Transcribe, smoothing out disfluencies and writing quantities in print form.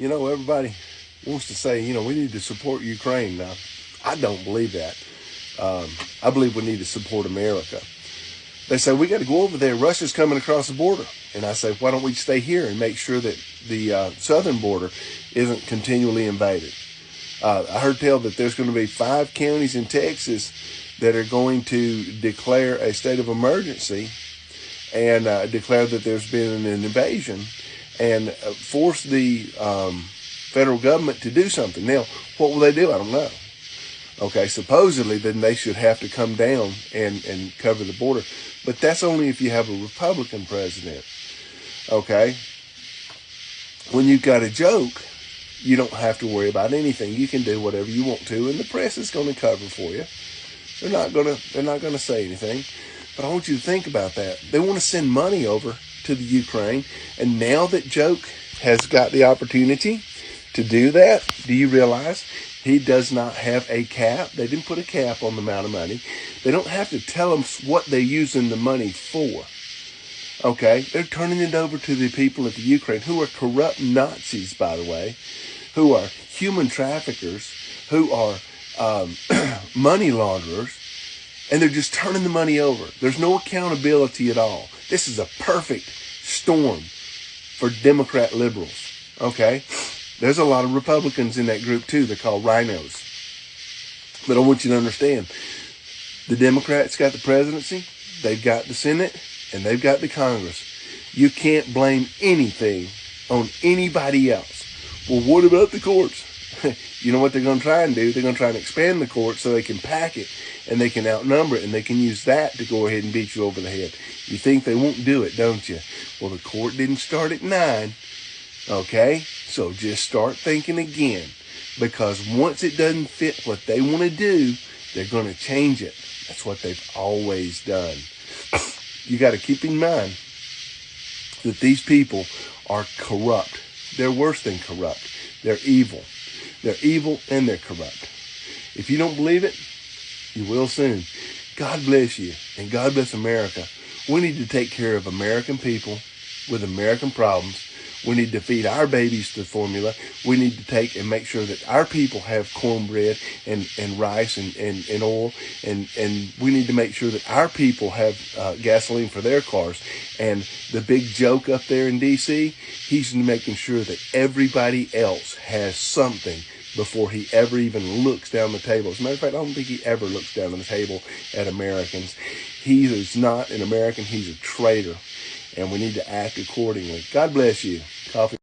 Everybody wants to say, we need to support Ukraine. Now, I don't believe that. I believe we need to support America. They say, we got to go over there. Russia's coming across the border. And I say, why don't we stay here and make sure that the southern border isn't continually invaded? I heard tell that there's going to be 5 counties in Texas that are going to declare a state of emergency and declare that there's been an invasion and force the federal government to do something. Now, what will they do? I don't know. Okay, supposedly then they should have to come down and cover the border. But that's only if you have a Republican president. Okay? When you've got a joke, you don't have to worry about anything. You can do whatever you want to, and the press is going to cover for you. They're not gonna say anything. But I want you to think about that. They want to send money over to the Ukraine, and now that Joke has got the opportunity to do that, do you realize he does not have a cap? They didn't put a cap on the amount of money. They don't have to tell them what they're using the money for. Okay? They're turning it over to the people of the Ukraine, who are corrupt Nazis, by the way, who are human traffickers, who are money launderers, and they're just turning the money over. There's no accountability at all. This is a perfect storm for Democrat liberals. Okay? There's a lot of Republicans in that group too. They're called rhinos. But I want you to understand, the Democrats got the presidency, they've got the Senate, and they've got the Congress. You can't blame anything on anybody else. Well, what about the courts? You know what they're going to try and do? They're going to try and expand the court so they can pack it and they can outnumber it and they can use that to go ahead and beat you over the head. You think they won't do it, don't you? Well, the court didn't start at 9. Okay? So just start thinking again, because once it doesn't fit what they want to do, they're going to change it. That's what they've always done. You got to keep in mind that these people are corrupt. They're worse than corrupt. They're evil. They're evil and they're corrupt. If you don't believe it, you will soon. God bless you and God bless America. We need to take care of American people with American problems. We need to feed our babies the formula. We need to take and make sure that our people have cornbread and rice and oil. And we need to make sure that our people have gasoline for their cars. And the big joke up there in D.C., he's making sure that everybody else has something before he ever even looks down the table. As a matter of fact, I don't think he ever looks down on the table at Americans. He is not an American. He's a traitor. And we need to act accordingly. God bless you. Coffee.